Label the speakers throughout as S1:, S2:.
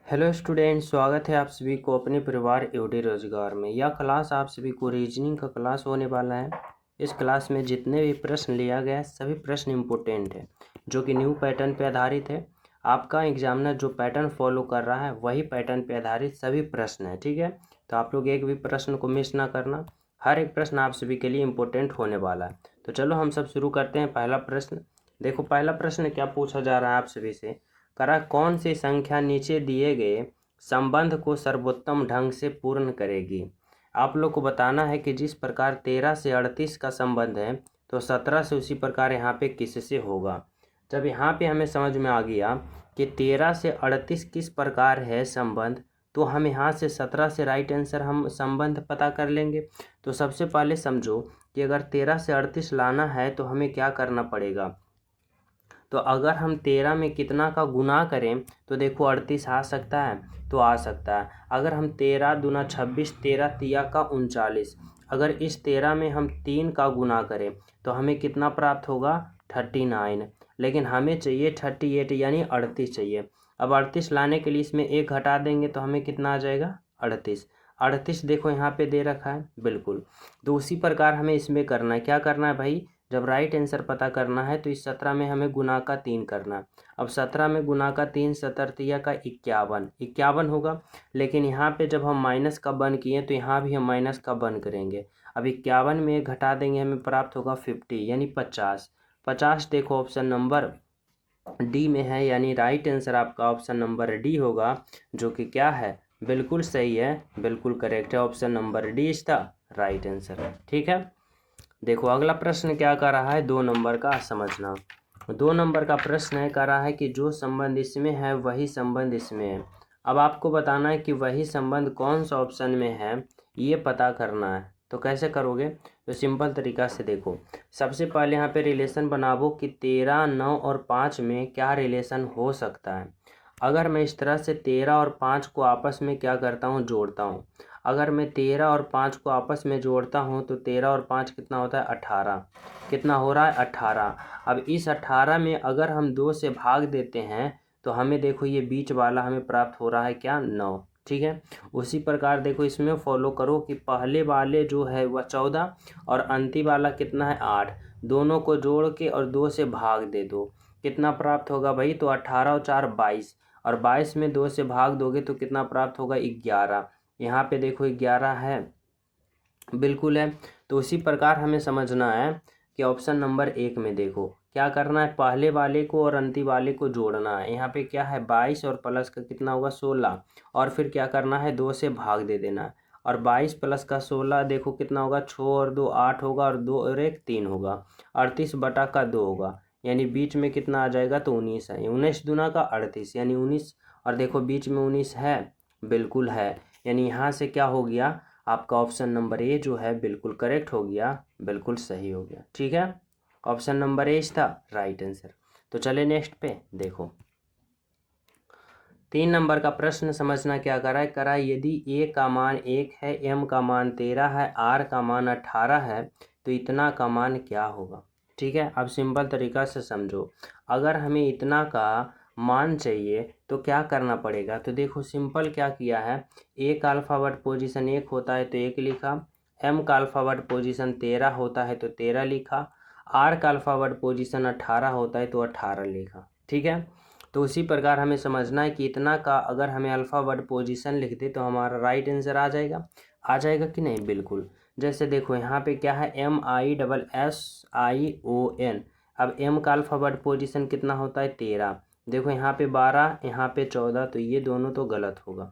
S1: Hello student, स्वागत है आप सभी को अपने परिवार एवडी रोजगार में। यह क्लास आप सभी को रीजनिंग का क्लास होने वाला है। इस क्लास में जितने भी प्रश्न लिया गया है सभी प्रश्न इम्पोर्टेंट है, जो कि न्यू पैटर्न पे आधारित है। आपका एग्जामिनर जो पैटर्न फॉलो कर रहा है वही पैटर्न पे आधारित सभी प्रश्न है, ठीक है। तो आप लोग एक भी प्रश्न को मिस ना करना, हर एक प्रश्न आप सभी के लिए इम्पोर्टेंट होने वाला है। तो चलो हम सब शुरू करते हैं। पहला प्रश्न देखो, पहला प्रश्न क्या पूछा जा रहा है आप सभी से, करा कौन सी संख्या नीचे दिए गए संबंध को सर्वोत्तम ढंग से पूर्ण करेगी। आप लोग को बताना है कि जिस प्रकार 13 से 38 का संबंध है तो 17 से उसी प्रकार यहाँ पे किससे होगा। जब यहाँ पे हमें समझ में आ गया कि 13 से 38 किस प्रकार है संबंध, तो हम यहाँ से 17 से राइट आंसर हम संबंध पता कर लेंगे। तो सबसे पहले समझो कि अगर 13 से 38 लाना है तो हमें क्या करना पड़ेगा। तो अगर हम 13 में कितना का गुना करें तो देखो 38 आ सकता है, तो आ सकता है। अगर हम 13 दूना 26, 13 तिया का 39, अगर इस 13 में हम 3 का गुना करें तो हमें कितना प्राप्त होगा 39। लेकिन हमें चाहिए 38 यानी 38 चाहिए। अब 38 लाने के लिए इसमें 1 घटा देंगे तो हमें कितना आ जाएगा 38। 38 देखो यहाँ पे दे रखा है बिल्कुल। तो उसी प्रकार हमें इसमें करना है, क्या करना है भाई, जब राइट आंसर पता करना है तो इस 17 में हमें गुना का 3 करना है। अब 17 में गुना का 3, 17 का 51 होगा। लेकिन यहाँ पे जब हम माइनस का 1 किए तो यहाँ भी हम माइनस का 1 करेंगे। अब 51 में एक घटा देंगे, हमें प्राप्त होगा 50 यानी 50। 50 देखो ऑप्शन नंबर डी में है, यानी राइट आंसर आपका ऑप्शन नंबर डी होगा, जो कि क्या है, बिल्कुल सही है, बिल्कुल करेक्ट है। Option number D is the right answer, ठीक है। देखो अगला प्रश्न क्या कर रहा है, 2 नंबर का समझना। 2 नंबर का प्रश्न है, कह रहा है कि जो संबंध इसमें है वही संबंध इसमें है। अब आपको बताना है कि वही संबंध कौन सा ऑप्शन में है, ये पता करना है। तो कैसे करोगे, तो सिंपल तरीका से देखो, सबसे पहले यहाँ पे रिलेशन बनाओ कि 13, 9 और 5 में क्या रिलेशन हो सकता है। अगर मैं इस तरह से 13 और 5 को आपस में क्या करता हूँ, जोड़ता हूँ। अगर मैं 13 और 5 को आपस में जोड़ता हूँ तो 13 और 5 कितना होता है 18। कितना हो रहा है 18। अब इस 18 में अगर हम 2 से भाग देते हैं तो हमें देखो ये बीच वाला हमें प्राप्त हो रहा है क्या 9, ठीक है। उसी प्रकार देखो इसमें फॉलो करो कि पहले वाले जो है वह 14 और अंतिम वाला कितना है 8। दोनों को जोड़ के और 2 से भाग दे दो, कितना प्राप्त होगा भाई, तो 18 और 4 22, और 22 में 2 से भाग दोगे तो कितना प्राप्त होगा 11। यहाँ पे देखो 11 है, बिल्कुल है। तो उसी प्रकार हमें समझना है कि ऑप्शन नंबर 1 में देखो क्या करना है, पहले वाले को और अंतिम वाले को जोड़ना है। यहाँ पे क्या है 22 और प्लस का कितना होगा 16, और फिर क्या करना है 2 से भाग दे देना है। और 22 प्लस का 16 देखो कितना होगा, 6 और 2 8 होगा, और 2 और 1 3 होगा। 38 बटा का 2 होगा, यानी बीच में कितना आ जाएगा तो 19 है। 19 दूना का 38 यानी 19, और देखो बीच में 19 है, बिल्कुल है। यानी यहाँ से क्या हो गया, आपका ऑप्शन नंबर ए जो है बिल्कुल करेक्ट हो गया, बिल्कुल सही हो गया, ठीक है। ऑप्शन नंबर ए था राइट आंसर। तो चले नेक्स्ट पे देखो, 3 नंबर का प्रश्न समझना क्या करा है, यदि ए का मान 1 है, एम का मान 13 है, आर का मान 18 है, तो इतना का मान क्या होगा, ठीक है। अब सिंपल तरीका से समझो, अगर हमें इतना का मान चाहिए तो क्या करना पड़ेगा। तो देखो सिंपल क्या किया है, ए का अल्फ़ाबेट पोजीशन 1 होता है तो 1 लिखा, एम का अल्फ़ाबेट पोजीशन 13 होता है तो 13 लिखा, आर का अल्फ़ाबेट पोजीशन 18 होता है तो 18 लिखा, ठीक है। तो उसी प्रकार हमें समझना है कि इतना का अगर हमें अल्फ़ाबेट पोजीशन लिख दे तो हमारा राइट आंसर आ जाएगा कि नहीं, बिल्कुल। जैसे देखो यहाँ पे क्या है MISSION। अब एम का अल्फ़ाबेट पोजीशन कितना होता है 13, देखो यहाँ पे 12, यहाँ पे 14, तो ये दोनों तो गलत होगा।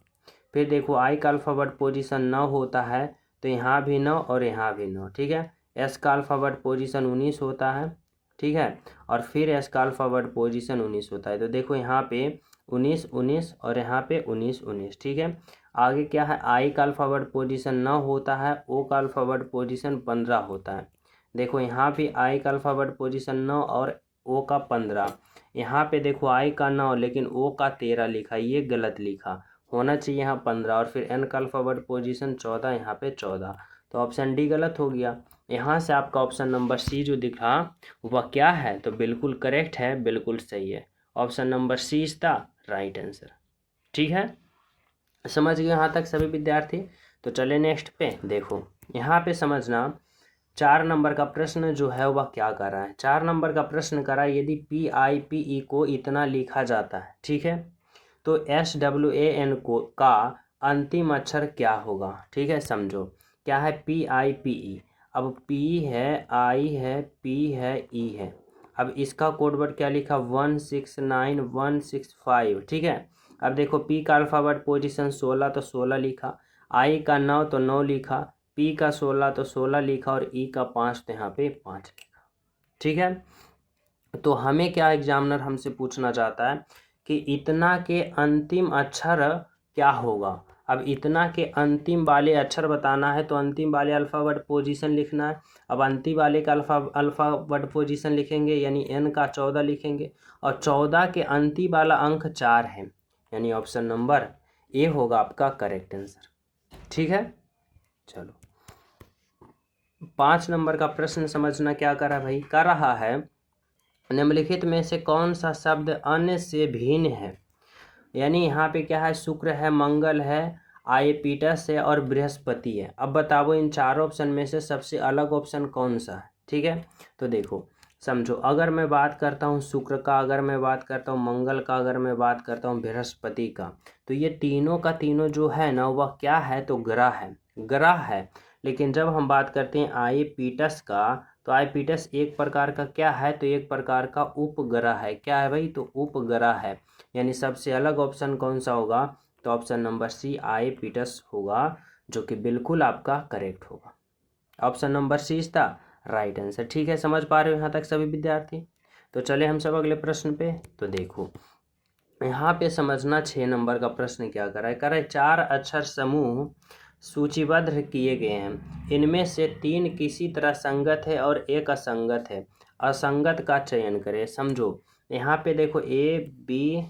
S1: फिर देखो आई का अल्फ़ाबेट पोजीशन 9 होता है तो यहाँ भी 9 और यहाँ भी 9, ठीक है। एस का अल्फ़ाबेट पोजीशन 19 होता है, ठीक है, और फिर एस का अल्फ़ाबेट पोजीशन 19 होता है। तो देखो यहाँ पे 19 19 और यहाँ पे 19 19, ठीक है। आगे क्या है, आई का अल्फ़ाबेट पोजीशन 9 होता है, ओ का अल्फ़ाबेट पोजीशन 15 होता है। देखो यहाँ भी आई का अल्फ़ाबेट पोजीशन 9 और ओ का 15। यहाँ पे देखो आई का 9 लेकिन ओ का 13 लिखा, ये गलत लिखा, होना चाहिए यहाँ 15। और फिर एन का अल्फ़ाबेट पोजीशन 14, यहाँ पे 14, तो ऑप्शन डी गलत हो गया। यहाँ से आपका ऑप्शन नंबर सी जो दिखा वह क्या है, तो बिल्कुल करेक्ट है, बिल्कुल सही है। Option number C is the right answer, ठीक है। समझ गए यहाँ तक सभी विद्यार्थी? तो चले नेक्स्ट पे। देखो यहाँ पे समझना 4 नंबर का प्रश्न जो है वह क्या कर रहा है। 4 नंबर का प्रश्न कर रहा है यदि PIPE को इतना लिखा जाता है, ठीक है, तो SWAN को का अंतिम अक्षर क्या होगा। ठीक है, समझो क्या है PIPE। अब P है, I है, P है, E है। अब इसका कोड वर्ड क्या लिखा 169165। ठीक है, अब देखो P का अल्फ़ाबेट पोजीशन 16 तो 16 लिखा, I का 9 तो 9 लिखा, P का 16 तो 16 लिखा और E का 5 तो यहाँ पे 5 लिखा। ठीक है, तो हमें क्या एग्जामिनर हमसे पूछना चाहता है कि इतना के अंतिम अक्षर क्या होगा। अब इतना के अंतिम वाले अक्षर बताना है तो अंतिम वाले अल्फ़ाबेट पोजीशन लिखना है। अब अंतिम वाले का अल्फ़ाबेट पोजीशन लिखेंगे यानी N का 14 लिखेंगे और 14 के अंतिम वाला अंक 4 है, यानी ऑप्शन नंबर ए होगा आपका करेक्ट आंसर। ठीक है, चलो 5 नंबर का प्रश्न समझना क्या कर रहा है भाई। कर रहा है निम्नलिखित में से कौन सा शब्द अन्य से भिन्न है। यानी यहाँ पे क्या है, शुक्र है, मंगल है, आइपिटस है और बृहस्पति है। अब बताओ इन चारों ऑप्शन में से सबसे अलग ऑप्शन कौन सा है। ठीक है, तो देखो समझो, अगर मैं बात करता हूँ शुक्र का, अगर मैं बात करता हूँ मंगल का, अगर मैं बात करता हूँ बृहस्पति का, तो ये तीनों का तीनों जो है ना वह क्या है, तो ग्रह है, ग्रह है। लेकिन जब हम बात करते हैं आइपिटस का, तो आइपिटस एक प्रकार का क्या है, तो एक प्रकार का उपग्रह है। क्या है भाई, तो उपग्रह है। यानी सबसे अलग ऑप्शन कौन सा होगा, तो ऑप्शन नंबर सी आइपिटस होगा, जो कि बिल्कुल आपका करेक्ट होगा। Option number C is the right answer. ठीक है, समझ पा रहे हो यहाँ तक सभी विद्यार्थी? तो चले हम सब अगले प्रश्न पे। तो देखो यहाँ पे समझना 6 नंबर का प्रश्न क्या कर रहा है। 4 अक्षर समूह सूचीबद्ध किए गए हैं, इनमें से 3 किसी तरह संगत है और एक असंगत है, असंगत का चयन करें। समझो यहाँ पे देखो A, B,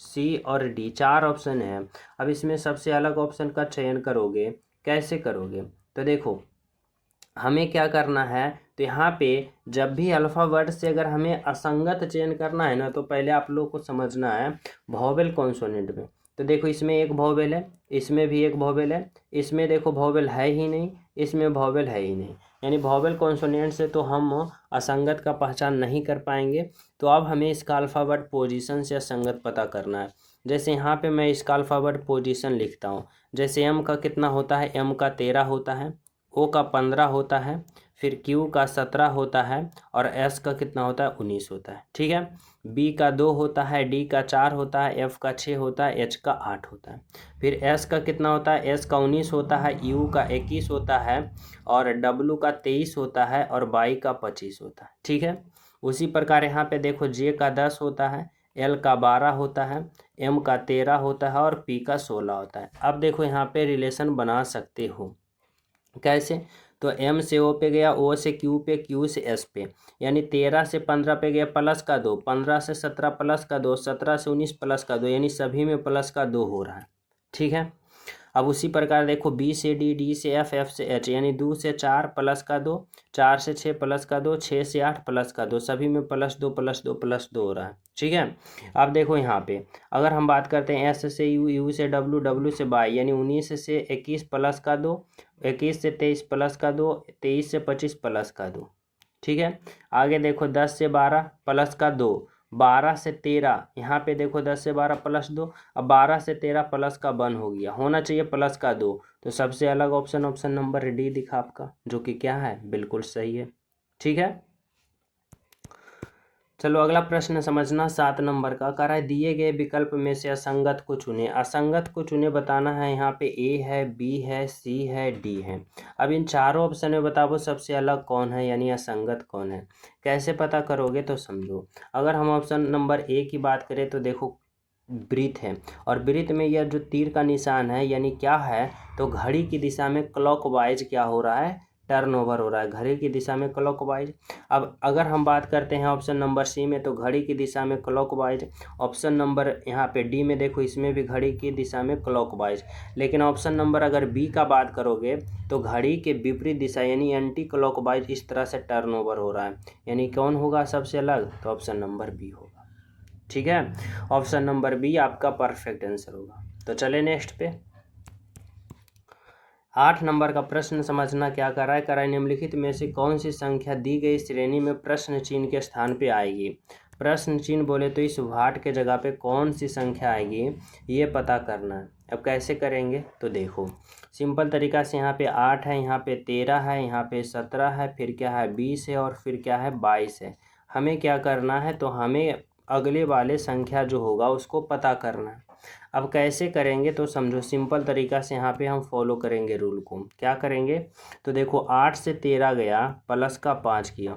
S1: C और D 4 ऑप्शन है। अब इसमें सबसे अलग ऑप्शन का चयन करोगे, कैसे करोगे, तो देखो हमें क्या करना है, तो यहाँ पे जब भी अल्फ़ाबेट से अगर हमें असंगत चयन करना है ना, तो पहले आप लोग को समझना है वोवेल कॉन्सोनेंट में। तो देखो इसमें एक वोवेल है, इसमें भी एक वोवेल है, इसमें देखो वोवेल है ही नहीं, इसमें वोवेल है ही नहीं, यानी वोवेल कॉन्सोनेंट से तो हम असंगत का पहचान नहीं कर पाएंगे। तो अब हमें इसका अल्फ़ाबेट पोजीशन से असंगत पता करना है। जैसे यहाँ पे मैं इसका अल्फ़ाबेट पोजीशन लिखता हूँ, जैसे M का कितना होता है, M का 13 होता है, O का 15 होता है, फिर Q का 17 होता है और S का कितना होता है, 19 होता है। ठीक है, B का 2 होता है, D का 4 होता है, F का 6 होता है, H का 8 होता है। फिर S का कितना होता है, S का 19 होता है, U का 21 होता है और W का 23 होता है और Y का 25 होता है। ठीक है, उसी प्रकार यहाँ पे देखो J का 10 होता है, L का 12 होता है, M का 13 होता है और P का 16 होता है। अब देखो यहाँ पे रिलेशन बना सकते हो, कैसे, तो M से O पे गया, O से Q पे, Q से S पे, यानी 13 से 15 पे गया प्लस का 2, 15 से 17 प्लस का 2, 17 से 19 प्लस का 2, यानी सभी में प्लस का 2 हो रहा है। ठीक है, अब उसी प्रकार देखो B से D, D से F, F से H, यानी 2 से 4 प्लस का 2, 4 से 6 प्लस का 2, 6 से 8 प्लस का 2, सभी में प्लस 2 प्लस 2 प्लस 2 हो रहा है। ठीक है, अब देखो यहाँ पे अगर हम बात करते हैं S से U, U से W, W से Y, यानी 19 से 21 प्लस का 2, 21 से 23 प्लस का 2, 23 से 25 प्लस का 2। ठीक है, आगे देखो 10 से 12 प्लस का 2, 12 से 13, यहाँ पे देखो 10 से 12 प्लस 2, अब 12 से 13 प्लस का 1 हो गया, होना चाहिए प्लस का 2। तो सबसे अलग ऑप्शन ऑप्शन नंबर डी दिखा आपका, जो कि क्या है, बिल्कुल सही है। ठीक है, चलो अगला प्रश्न समझना 7 नंबर का। कह रहा है दिए गए विकल्प में से असंगत को चुने। असंगत को चुने बताना है, यहाँ पे A है, B है, C है, D है। अब इन चारों ऑप्शन में बताओ सबसे अलग कौन है, यानी असंगत कौन है। कैसे पता करोगे, तो समझो अगर हम ऑप्शन नंबर A की बात करें तो देखो वृत्त है और वृत्त में यह जो तीर का निशान है यानी क्या है, तो घड़ी की दिशा में क्लॉकवाइज क्या हो रहा है, टर्नओवर हो रहा है, घड़ी की दिशा में क्लॉकवाइज। अब अगर हम बात करते हैं ऑप्शन नंबर सी में, तो घड़ी की दिशा में क्लॉकवाइज। ऑप्शन नंबर यहाँ पे डी में देखो, इसमें भी घड़ी की दिशा में क्लॉकवाइज। लेकिन ऑप्शन नंबर अगर बी का बात करोगे तो घड़ी के विपरीत दिशा यानी एंटी क्लॉकवाइज, इस तरह से टर्नओवर हो रहा है, यानी कौन होगा सबसे अलग, तो ऑप्शन नंबर बी होगा। ठीक है, ऑप्शन नंबर बी आपका परफेक्ट आंसर होगा। तो चले नेक्स्ट पे। 8 नंबर का प्रश्न समझना क्या कर रहा है निम्नलिखित में से कौन सी संख्या दी गई श्रेणी में प्रश्न चिन्ह के स्थान पे आएगी। प्रश्न चिन्ह बोले तो इस वाट के जगह पे कौन सी संख्या आएगी ये पता करना है। अब कैसे करेंगे तो देखो सिंपल तरीका से यहाँ पे 8 है, यहाँ पे 13 है, यहाँ पे 17 है, फिर क्या है 20 है और फिर क्या है 22 है। हमें क्या करना है तो हमें अगले वाले संख्या जो होगा उसको पता करना है। अब कैसे करेंगे तो समझो सिंपल तरीका से यहाँ पे हम फॉलो करेंगे रूल को। क्या करेंगे तो देखो 8 से 13 गया प्लस का 5 किया,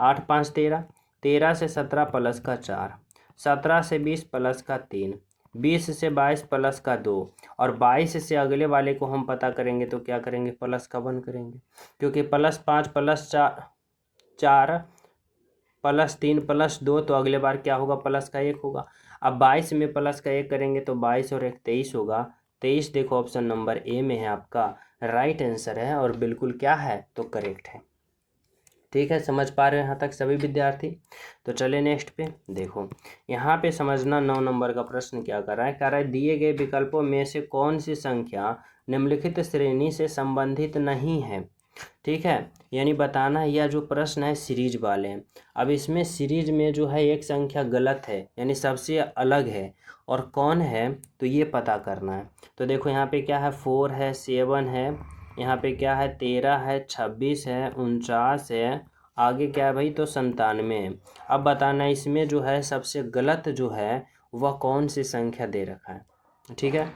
S1: 8 5 13, 13 से 17 प्लस का 4, 17 से 20 प्लस का 3, 20 से 22 प्लस का 2 और 22 से अगले वाले को हम पता करेंगे तो क्या करेंगे प्लस का 1 करेंगे, क्योंकि प्लस 5 प्लस 4 प्लस 3 प्लस 2 तो अगले बार क्या होगा प्लस का 1 होगा। अब 22 में प्लस का 1 करेंगे तो 22 और 1 23 होगा। 23 देखो ऑप्शन नंबर ए में है आपका राइट आंसर है और बिल्कुल क्या है तो करेक्ट है। ठीक है, समझ पा रहे हो यहाँ तक सभी विद्यार्थी। तो चले नेक्स्ट पे देखो यहाँ पे समझना 9 नंबर का प्रश्न क्या कर रहा है, कह रहा है दिए गए विकल्पों में से कौन सी संख्या निम्नलिखित श्रेणी से संबंधित नहीं है। ठीक है, यानी बताना है यह जो प्रश्न है सीरीज वाले हैं। अब इसमें सीरीज में जो है एक संख्या गलत है यानी सबसे अलग है और कौन है तो ये पता करना है। तो देखो यहाँ पे क्या है 4 है, 7 है, यहाँ पे क्या है 13 है, 26 है, 49 है, आगे क्या है भाई तो 97 है। अब बताना इसमें जो है सबसे गलत जो है वह कौन सी संख्या दे रखा है। ठीक है,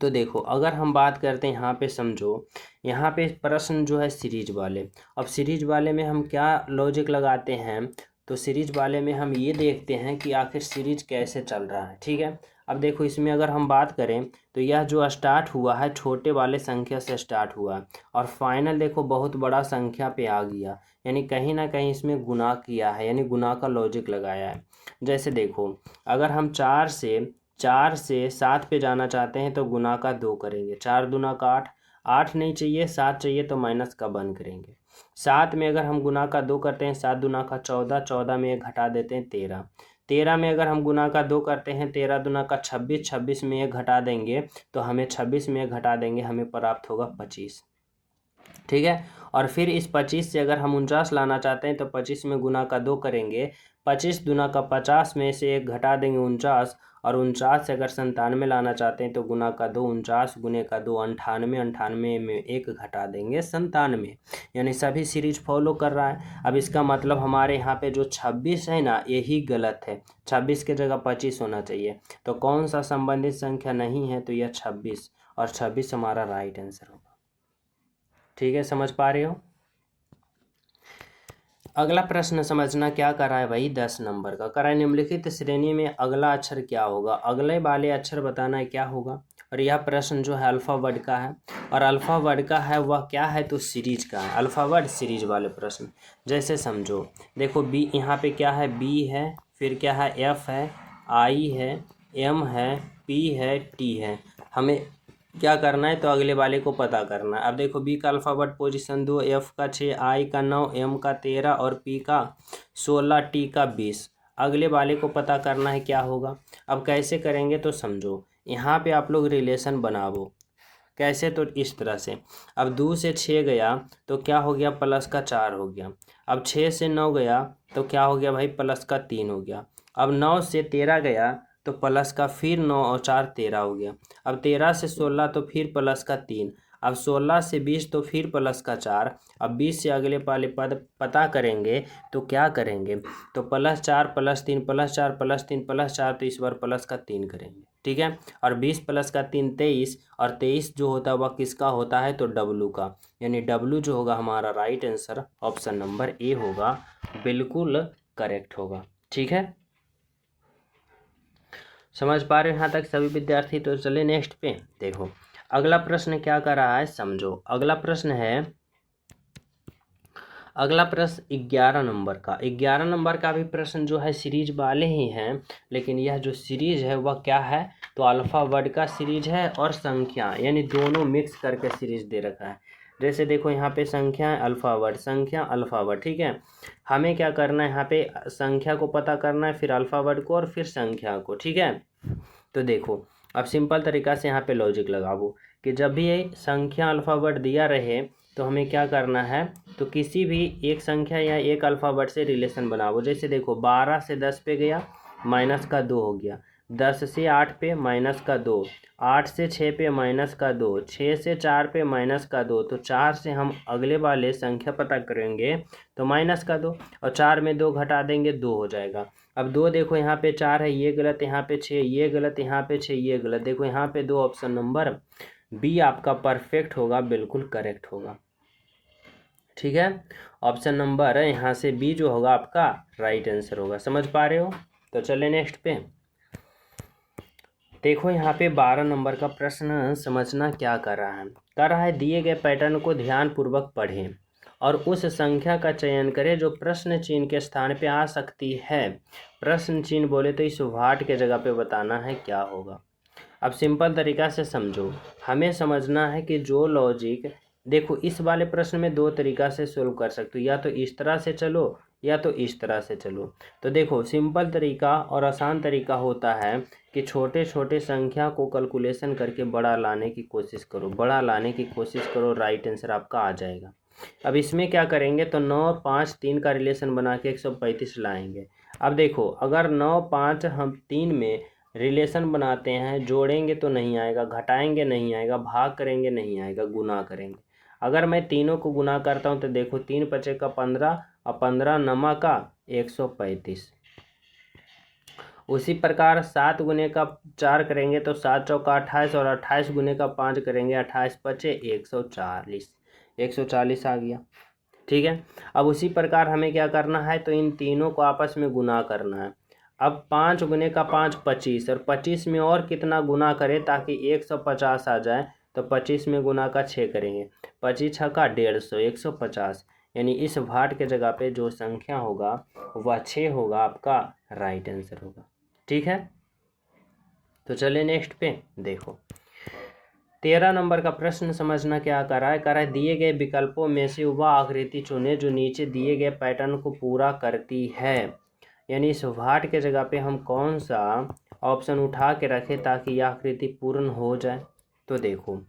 S1: तो देखो अगर हम बात करते हैं यहाँ पे समझो यहाँ पे प्रश्न जो है सीरीज वाले, अब सीरीज वाले में हम क्या लॉजिक लगाते हैं तो सीरीज वाले में हम ये देखते हैं कि आखिर सीरीज कैसे चल रहा है। ठीक है, अब देखो इसमें अगर हम बात करें तो यह जो स्टार्ट हुआ है छोटे वाले संख्या से स्टार्ट हुआ और फाइनल देखो बहुत बड़ा संख्या पे आ गया, यानी कहीं ना कहीं इसमें गुना किया है यानी गुना का लॉजिक लगाया है। जैसे देखो अगर हम 4 से 7 पे जाना चाहते हैं तो गुना का 2 करेंगे, 4 दूना का 8, 8 नहीं चाहिए 7 चाहिए तो माइनस का 1 करेंगे। 7 में अगर हम गुना का 2 करते हैं 7 दूना का 14, 14 में 1 घटा देते हैं 13, 13 में अगर हम गुना का 2 करते हैं 13 दूना का 26, 26 में 1 घटा देंगे तो हमें 26 में 1 घटा देंगे हमें प्राप्त होगा 25। ठीक है, और फिर इस 25 से अगर हम 49 लाना चाहते हैं तो 25 में गुना का 2 करेंगे, 25 दूना का 50 में से 1 घटा देंगे 49 और 49 से अगर 97 लाना चाहते हैं तो गुना का 2, 49 गुने का 2 98, 98 में 1 घटा देंगे 97, यानी सभी सीरीज फॉलो कर रहा है। अब इसका मतलब हमारे यहाँ पे जो 26 है ना यही गलत है, 26 के जगह 25 होना चाहिए। तो कौन सा संबंधित संख्या नहीं है तो यह 26 और 26 हमारा राइट आंसर होगा। ठीक है, समझ पा रहे हो। अगला प्रश्न समझना क्या कर रहा है भाई 10 नंबर का, कर रहा है निम्नलिखित श्रेणी में अगला अक्षर क्या होगा। अगले वाले अक्षर बताना है क्या होगा और यह प्रश्न जो है अल्फावर्ड का है और अल्फावर्ड का है वह क्या है तो सीरीज का है, अल्फावर्ड सीरीज वाले प्रश्न। जैसे समझो देखो बी यहाँ पे क्या है बी है, फिर क्या है एफ है, आई है, एम है, पी है, टी है। हमें क्या करना है तो अगले वाले को पता करना है। अब देखो बी का अल्फ़ाबेट पोजीशन 2, एफ का 6, आई का 9, एम का 13 और पी का 16, टी का 20। अगले वाले को पता करना है क्या होगा। अब कैसे करेंगे तो समझो यहाँ पे आप लोग रिलेशन बनाओ कैसे तो इस तरह से। अब 2 से 6 गया तो क्या हो गया प्लस का 4 हो गया। अब 6 से 9 गया तो क्या हो गया भाई प्लस का 3 हो गया। अब 9 से 13 गया तो प्लस का फिर 9 और 4 13 हो गया। अब 13 से 16 तो फिर प्लस का 3, अब 16 से 20 तो फिर प्लस का 4। अब 20 से अगले वाले पद पता करेंगे तो क्या करेंगे तो +4 +3 +4 +3 +4 तो इस बार प्लस का 3 करेंगे। ठीक है, और 20 प्लस का 3 23 और 23 जो होता है वह किसका होता है तो डब्लू का, यानी डब्लू जो होगा हमारा right answer option number A होगा, बिल्कुल करेक्ट होगा। ठीक है, समझ पा रहे हो यहाँ तक सभी विद्यार्थी। तो चले नेक्स्ट पे देखो अगला प्रश्न क्या कर रहा है समझो। अगला प्रश्न है, अगला प्रश्न 11 नंबर का। 11 नंबर का भी प्रश्न जो है सीरीज वाले ही हैं, लेकिन यह जो सीरीज है वह क्या है तो अल्फ़ावर्ड का सीरीज है और संख्या यानी दोनों मिक्स करके सीरीज दे रखा है। जैसे देखो यहाँ पे संख्या अल्फ़ावर्ड, संख्या अल्फ़ावर्ड। ठीक है, हमें क्या करना है यहाँ पे संख्या को पता करना है, फिर अल्फ़ावर्ड को और फिर संख्या को। ठीक है, तो देखो अब सिंपल तरीका से यहाँ पे लॉजिक लगाओ। कि जब भी ये संख्या अल्फ़ाबेट दिया रहे तो हमें क्या करना है, तो किसी भी एक संख्या या एक अल्फ़ाबेट से रिलेशन बनाओ। जैसे देखो 12 से 10 पे गया, माइनस का 2 हो गया। 10 से 8 पे माइनस का 2, 8 से 6 पे माइनस का 2, 6 से 4 पे माइनस का 2। तो 4 से हम अगले वाले संख्या पता करेंगे तो माइनस का 2, और 4 में 2 घटा देंगे 2 हो जाएगा। अब 2 देखो यहाँ पे 4 है, ये गलत, यहाँ पे 6, ये गलत, यहाँ पे 6, ये गलत। देखो यहाँ पे 2, ऑप्शन नंबर बी आपका परफेक्ट होगा, बिल्कुल करेक्ट होगा। ठीक है, ऑप्शन नंबर यहाँ से बी जो होगा आपका राइट आंसर होगा। समझ पा रहे हो? तो चले नेक्स्ट पे। देखो यहाँ पे 12 नंबर का प्रश्न समझना क्या कर रहा है दिए गए पैटर्न को ध्यानपूर्वक पढ़ें और उस संख्या का चयन करें जो प्रश्न चिन्ह के स्थान पे आ सकती है। प्रश्न चिन्ह बोले तो इस वाट के जगह पे बताना है क्या होगा। अब सिंपल तरीका से समझो, हमें समझना है कि जो लॉजिक, देखो इस वाले प्रश्न में दो तरीका से सोल्व कर सकते हो, या तो इस तरह से चलो या तो इस तरह से चलो। तो देखो सिंपल तरीका और आसान तरीका होता है कि छोटे छोटे संख्या को कैलकुलेशन करके बड़ा लाने की कोशिश करो, बड़ा लाने की कोशिश करो, राइट आंसर आपका आ जाएगा। अब इसमें क्या करेंगे, तो 9, 5, 3 का रिलेशन बना के 135 लाएंगे। अब देखो अगर 9, 5 हम 3 में रिलेशन बनाते हैं, जोड़ेंगे तो नहीं आएगा, घटाएंगे नहीं आएगा, भाग करेंगे नहीं आएगा, गुना करेंगे। अगर मैं तीनों को गुना करता हूं तो देखो 3 पचे का 15 और 15 नमा का 135। उसी प्रकार 7 गुने का 4 करेंगे तो 7 चौका 28 और 28 गुने का 5 करेंगे 28 पचे 140, 140 आ गया। ठीक है, अब उसी प्रकार हमें क्या करना है, तो इन तीनों को आपस में गुना करना है। अब 5 गुने का 5 25, और 25 में और कितना गुना करें ताकि 150 आ जाए, तो 25 में गुना का 6 करेंगे, 25 छक्का 150, 150। यानी इस भाट के जगह पे जो संख्या होगा वह 6 होगा, आपका राइट आंसर होगा। ठीक है, तो चलिए नेक्स्ट पे देखो 13 नंबर का प्रश्न समझना क्या कर रहा है दिए गए विकल्पों में से वह आकृति चुने जो नीचे दिए गए पैटर्न को पूरा करती है। यानी इस वाट के जगह पे हम कौन सा ऑप्शन उठा के रखें ताकि यह आकृति पूर्ण हो जाए। तो देखो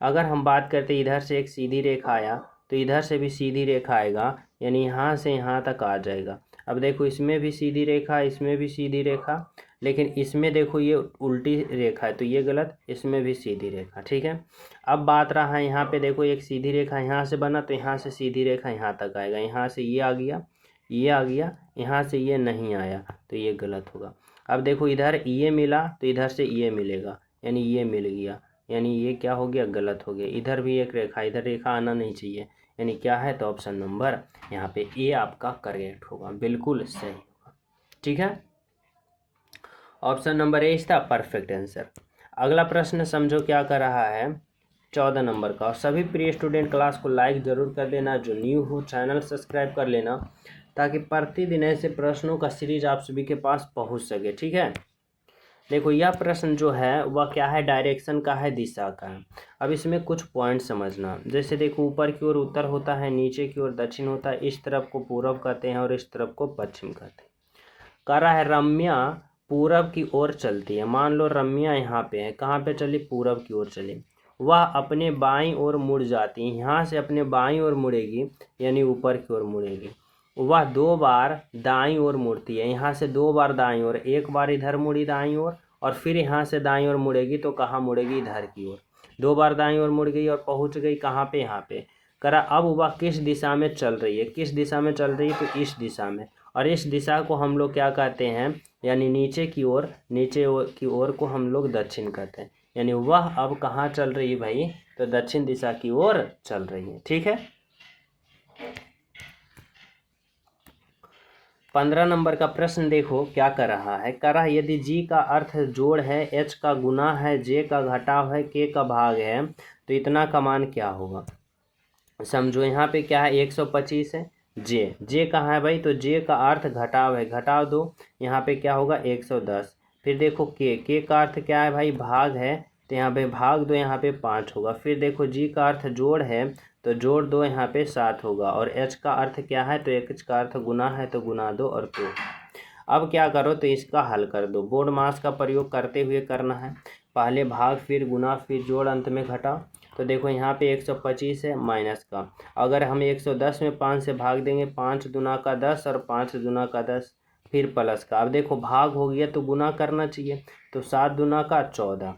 S1: अगर हम बात करते इधर से एक सीधी रेखा आया तो इधर से भी सीधी रेखा आएगा, यानी यहाँ से यहाँ तक आ जाएगा। अब देखो इसमें भी सीधी रेखा, इसमें भी सीधी रेखा, लेकिन इसमें देखो ये उल्टी रेखा है तो ये गलत, इसमें भी सीधी रेखा। ठीक है, अब बात रहा है यहाँ पे देखो एक सीधी रेखा यहाँ से बना तो यहाँ से सीधी रेखा यहाँ तक आएगा, यहाँ से ये आ गया, ये आ गया, यहाँ से ये नहीं आया तो ये गलत होगा। अब देखो इधर ये मिला तो इधर से ये मिलेगा, यानी ये मिल गया, यानी ये क्या हो गया, गलत हो गया। इधर भी एक रेखा, इधर रेखा आना नहीं चाहिए, यानी क्या है, तो ऑप्शन नंबर यहाँ पे ए आपका करेक्ट होगा, बिल्कुल सही होगा। ठीक है, ऑप्शन नंबर ए इसका परफेक्ट आंसर। अगला प्रश्न समझो क्या कर रहा है 14 नंबर का। और सभी प्रिय स्टूडेंट क्लास को लाइक ज़रूर कर देना, जो न्यू हो चैनल सब्सक्राइब कर लेना ताकि प्रतिदिन ऐसे प्रश्नों का सीरीज आप सभी के पास पहुंच सके। ठीक है, देखो यह प्रश्न जो है वह क्या है, डायरेक्शन का है, दिशा का है। अब इसमें कुछ पॉइंट समझना, जैसे देखो ऊपर की ओर उत्तर होता है, नीचे की ओर दक्षिण होता है, इस तरफ को पूर्व कहते हैं और इस तरफ को पश्चिम कहते हैं। कह रहा है रम्या पूरब की ओर चलती है। मान लो रम्या यहाँ पे है, कहाँ पे चली, पूरब की ओर चली। वह अपने बाईं ओर मुड़ जाती है, यहाँ से अपने बाईं ओर मुड़ेगी यानी ऊपर की ओर मुड़ेगी। वह 2 बार दाईं ओर मुड़ती है, यहाँ से 2 बार दाईं ओर, एक बार इधर मुड़ी दाईं ओर और फिर यहाँ से दाईं ओर मुड़ेगी तो कहाँ मुड़ेगी, इधर की ओर। 2 बार दाईं ओर मुड़ गई और पहुँच गई कहाँ पे, यहाँ पे। करा अब वह किस दिशा में चल रही है, किस दिशा में चल रही है, तो इस दिशा में। और इस दिशा को हम लोग क्या कहते हैं, यानी नीचे की ओर, नीचे की ओर को हम लोग दक्षिण कहते हैं। यानी वह अब कहाँ चल रही है भाई, तो दक्षिण दिशा की ओर चल रही है। ठीक है, 15 नंबर का प्रश्न देखो क्या कर रहा है, कह रहा है यदि जी का अर्थ जोड़ है, एच का गुना है, जे का घटाव है, के का भाग है, तो इतना का मान क्या होगा। समझो यहाँ पे क्या है, 125 है, जे कहाँ है भाई, तो जे का अर्थ घटाव है, घटाव दो, यहाँ पे क्या होगा 110। फिर देखो के का अर्थ क्या है भाई, भाग है, तो यहाँ पे भाग दो, यहाँ पे 5 होगा। फिर देखो जी का अर्थ जोड़ है तो जोड़ दो, यहाँ पे 7 होगा। और एच का अर्थ क्या है, तो एच का अर्थ गुना है तो गुना दो और 2। अब क्या करो, तो इसका हल कर दो, बोर्ड मास का प्रयोग करते हुए करना है। पहले भाग फिर गुना फिर जोड़ अंत में घटा। तो देखो यहाँ पे 125 है माइनस का, अगर हम 110 में 5 से भाग देंगे, 5 दूना का 10 और 5 दूना का 10, फिर प्लस का। अब देखो भाग हो गया तो गुना करना चाहिए, तो 7 दूना का 14।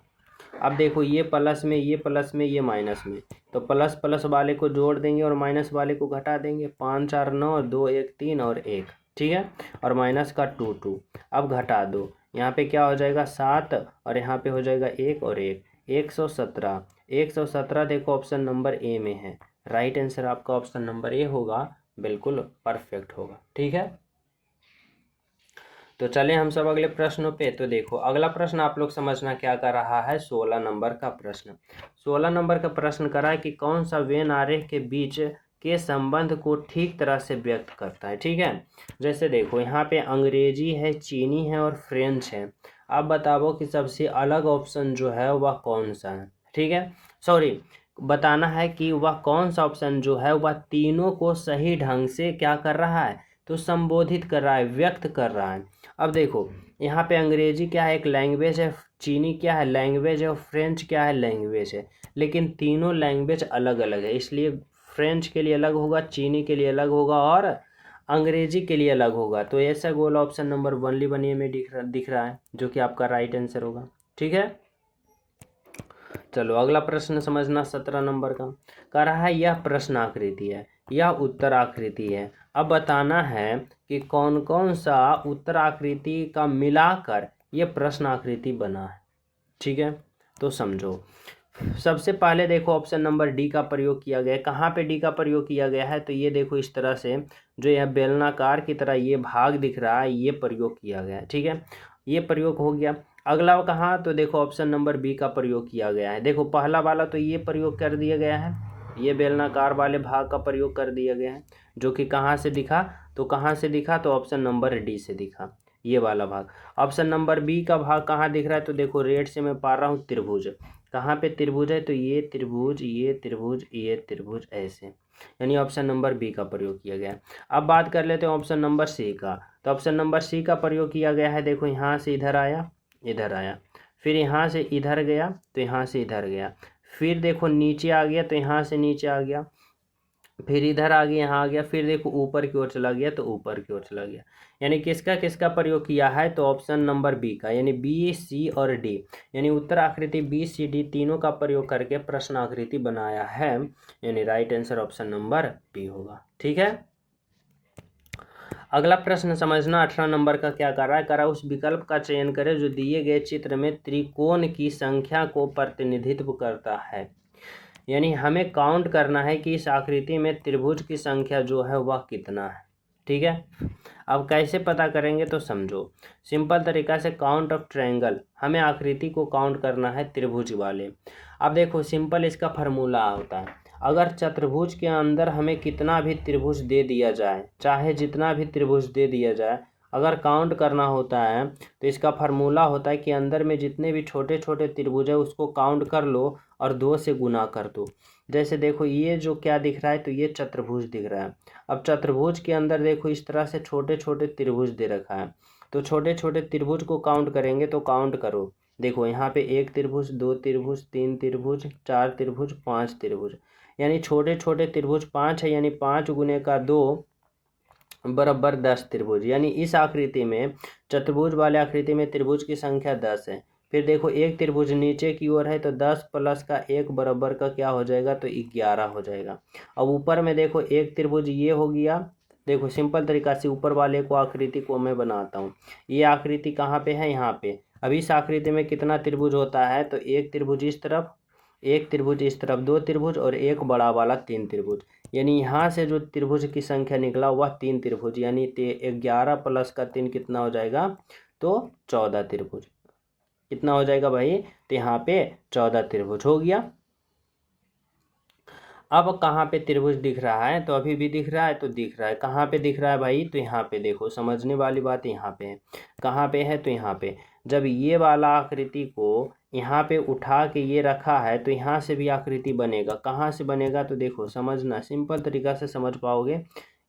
S1: अब देखो ये प्लस में ये प्लस में ये माइनस में, तो प्लस प्लस वाले को जोड़ देंगे और माइनस वाले को घटा देंगे। 5 4 9, 2 1 3 और 1, ठीक है, और माइनस का 2 2। अब घटा दो, यहाँ पे क्या हो जाएगा 7 और यहाँ पे हो जाएगा 1 और 1, 117। 117 देखो ऑप्शन नंबर ए में है, राइट आंसर आपका ऑप्शन नंबर ए होगा, बिल्कुल परफेक्ट होगा, ठीक है। तो चलें हम सब अगले प्रश्नों पे। तो देखो अगला प्रश्न आप लोग समझना क्या कर रहा है, 16 नंबर का प्रश्न। 16 नंबर का प्रश्न करा है कि कौन सा वेन आरेख के बीच के संबंध को ठीक तरह से व्यक्त करता है, ठीक है। जैसे देखो यहाँ पे अंग्रेजी है, चीनी है और फ्रेंच है। अब बताओ कि सबसे अलग ऑप्शन जो है वह कौन सा है, ठीक है। सॉरी, बताना है कि वह कौन सा ऑप्शन जो है वह तीनों को सही ढंग से क्या कर रहा है, तो संबोधित कर रहा है, व्यक्त कर रहा है। अब देखो यहाँ पे अंग्रेजी क्या है, एक लैंग्वेज है, चीनी क्या है, लैंग्वेज है, और फ्रेंच क्या है, लैंग्वेज है। लेकिन तीनों लैंग्वेज अलग अलग है, इसलिए फ्रेंच के लिए अलग होगा, चीनी के लिए अलग होगा और अंग्रेजी के लिए अलग होगा। तो ऐसा गोल ऑप्शन नंबर 1 में दिख रहा है, जो कि आपका राइट आंसर होगा, ठीक है। चलो अगला प्रश्न समझना, 17 नंबर का कह रहा है यह प्रश्न आकृति है, यह उत्तर आकृति है। अब बताना है कि कौन कौन सा उत्तर आकृति का मिलाकर यह प्रश्न आकृति बना है, ठीक है। तो समझो, सबसे पहले देखो ऑप्शन नंबर डी का प्रयोग किया गया है। कहाँ पे डी का प्रयोग किया गया है, तो ये देखो इस तरह से जो यह बेलनाकार की तरह ये भाग दिख रहा है, ये प्रयोग किया गया है, ठीक है, ये प्रयोग हो गया। अगला कहाँ, तो देखो ऑप्शन नंबर बी का प्रयोग किया गया है। देखो पहला वाला तो ये प्रयोग कर दिया गया है, ये बेलनाकार वाले भाग का प्रयोग कर दिया गया है, जो कि कहाँ से दिखा, तो कहाँ से दिखा, तो ऑप्शन नंबर डी से दिखा, ये वाला भाग। ऑप्शन नंबर बी का भाग कहाँ दिख रहा है, तो देखो रेड से मैं पा रहा हूँ त्रिभुज, कहाँ पे त्रिभुज है, तो ये त्रिभुज ये त्रिभुज ये त्रिभुज, ऐसे, यानी ऑप्शन नंबर बी का प्रयोग किया गया है। अब बात कर लेते हैं ऑप्शन नंबर सी का। तो ऑप्शन नंबर सी का प्रयोग किया गया है, देखो यहाँ से इधर आया, इधर आया, फिर यहाँ से इधर गया, तो यहाँ से इधर गया, फिर देखो नीचे आ गया, तो यहाँ से नीचे आ गया, फिर इधर आ गया, यहाँ आ गया, फिर देखो ऊपर की ओर चला गया, तो ऊपर की ओर चला गया। यानी किसका किसका प्रयोग किया है, तो ऑप्शन नंबर बी का, यानी बी सी और डी, यानी उत्तर आकृति बी सी डी तीनों का प्रयोग करके प्रश्न आकृति बनाया है, यानी right answer option number B होगा, ठीक है। अगला प्रश्न समझना, 18 नंबर का क्या कर रहा है, करा उस विकल्प का चयन करें जो दिए गए चित्र में त्रिकोण की संख्या को प्रतिनिधित्व करता है। यानी हमें काउंट करना है कि इस आकृति में त्रिभुज की संख्या जो है वह कितना है, ठीक है। अब कैसे पता करेंगे, तो समझो सिंपल तरीका से, काउंट ऑफ ट्रायंगल, हमें आकृति को काउंट करना है त्रिभुज वाले। अब देखो सिंपल इसका फार्मूला होता है, अगर चतुर्भुज के अंदर हमें कितना भी त्रिभुज दे दिया जाए, चाहे जितना भी त्रिभुज दे दिया जाए, अगर काउंट करना होता है तो इसका फार्मूला होता है कि अंदर में जितने भी छोटे छोटे त्रिभुज है उसको काउंट कर लो और 2 से गुना कर दो। जैसे देखो ये जो क्या दिख रहा है, तो ये चतुर्भुज दिख रहा है। अब चतुर्भुज के अंदर देखो इस तरह से छोटे छोटे त्रिभुज दे रखा है, तो छोटे छोटे त्रिभुज को काउंट करेंगे, तो काउंट करो, देखो यहाँ पे 1 त्रिभुज, 2 त्रिभुज, 3 त्रिभुज, 4 त्रिभुज, 5 त्रिभुज, यानी छोटे छोटे त्रिभुज 5 है, यानी 5 गुने का 2 बराबर 10 त्रिभुज। यानी इस आकृति में, चतुर्भुज वाले आकृति में त्रिभुज की संख्या 10 है। फिर देखो एक त्रिभुज नीचे की ओर है, तो 10 प्लस का 1 बराबर का क्या हो जाएगा, तो 11 हो जाएगा। अब ऊपर में देखो एक त्रिभुज ये हो गया, देखो सिंपल तरीका से ऊपर वाले को आकृति को मैं बनाता हूँ। ये आकृति कहाँ पे है, यहाँ पे। अब इस आकृति में कितना त्रिभुज होता है, तो एक त्रिभुज इस तरफ, एक त्रिभुज इस तरफ, 2 त्रिभुज और एक बड़ा वाला 3 त्रिभुज। यानी यहाँ से जो त्रिभुज की संख्या निकला वह 3 त्रिभुज, यानी 11 प्लस का 3 कितना हो जाएगा, तो 14 त्रिभुज। कितना हो जाएगा भाई, तो यहाँ पे 14 त्रिभुज हो गया। अब कहाँ पे त्रिभुज दिख रहा है, तो अभी भी दिख रहा है, तो दिख रहा है, कहाँ पे दिख रहा है भाई, तो यहाँ पे देखो, समझने वाली बात यहाँ पे है। कहाँ पे है, तो यहाँ पे। जब ये वाला आकृति को यहाँ पे उठा के ये रखा है, तो यहाँ से भी आकृति बनेगा। कहाँ से बनेगा, तो देखो समझना, सिंपल तरीका से समझ पाओगे।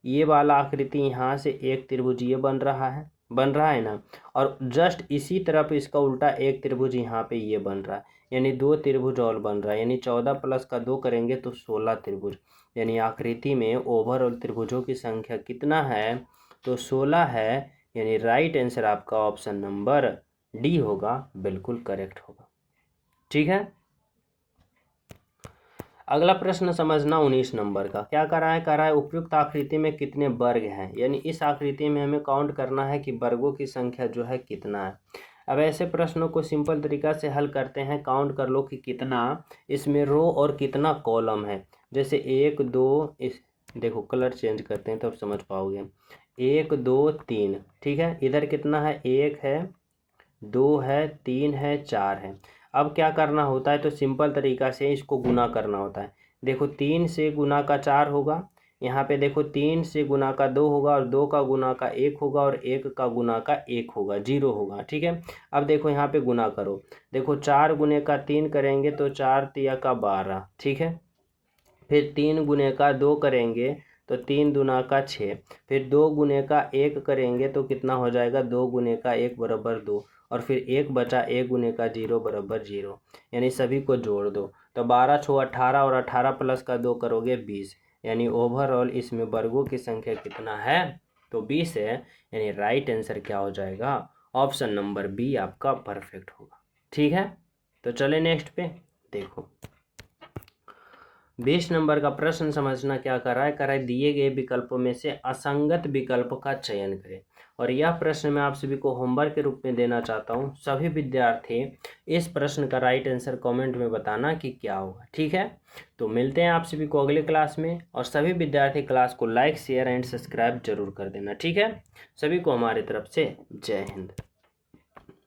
S1: ये वाला आकृति यहाँ से एक त्रिभुज ये बन रहा है, बन रहा है ना। और जस्ट इसी तरफ इसका उल्टा एक त्रिभुज यहाँ पे ये बन रहा है, यानी 2 त्रिभुज और बन रहा है, यानी 14 प्लस का 2 करेंगे तो 16 त्रिभुज। यानी आकृति में ओवरऑल त्रिभुजों की संख्या कितना है, तो 16 है। यानी राइट आंसर आपका ऑप्शन नंबर डी होगा, बिल्कुल करेक्ट होगा। ठीक है, अगला प्रश्न समझना 19 नंबर का। क्या कर रहा है उपयुक्त आकृति में कितने वर्ग हैं, यानी इस आकृति में हमें काउंट करना है कि वर्गों की संख्या जो है कितना है। अब ऐसे प्रश्नों को सिंपल तरीका से हल करते हैं, काउंट कर लो कि कितना इसमें रो और कितना कॉलम है। जैसे 1 2, इस देखो कलर चेंज करते हैं तब समझ पाओगे। 1 2 3, ठीक है, इधर कितना है, 1 है, 2 है, 3 है, 4 है। अब क्या करना होता है, तो सिंपल तरीका से इसको गुना करना होता है। देखो 3 से गुना का 4 होगा, यहाँ पे देखो 3 से गुना का 2 होगा, और 2 का गुना का 1 होगा, और 1 का गुना का 1 होगा, 0 होगा। ठीक है, अब देखो यहाँ पे गुना करो, देखो 4 गुने का 3 करेंगे तो 4 तिया का 12, ठीक है। फिर 3 गुने का 2 करेंगे तो 3 दूना का 6। फिर 2 गुने का 1 करेंगे तो कितना हो जाएगा, 2 गुने का 1 बराबर 2, और फिर 1 बचा, 1 गुने का 0 बराबर 0, यानी सभी को जोड़ दो तो 12 छो 18, और 18 प्लस का 2 करोगे 20। यानी ओवरऑल इसमें वर्गों की संख्या कितना है, तो 20 है। यानी राइट आंसर क्या हो जाएगा, ऑप्शन नंबर बी आपका परफेक्ट होगा। ठीक है, तो चले नेक्स्ट पे देखो। 20 नंबर का प्रश्न समझना क्या कर रहा है, दिए गए विकल्पों में से असंगत विकल्प का चयन करें। और यह प्रश्न मैं आप सभी को होमवर्क के रूप में देना चाहता हूं। सभी विद्यार्थी इस प्रश्न का राइट आंसर कमेंट में बताना कि क्या होगा। ठीक है, तो मिलते हैं आप सभी को अगले क्लास में, और सभी विद्यार्थी क्लास को लाइक शेयर एंड सब्सक्राइब जरूर कर देना। ठीक है, सभी को हमारी तरफ से जय हिंद।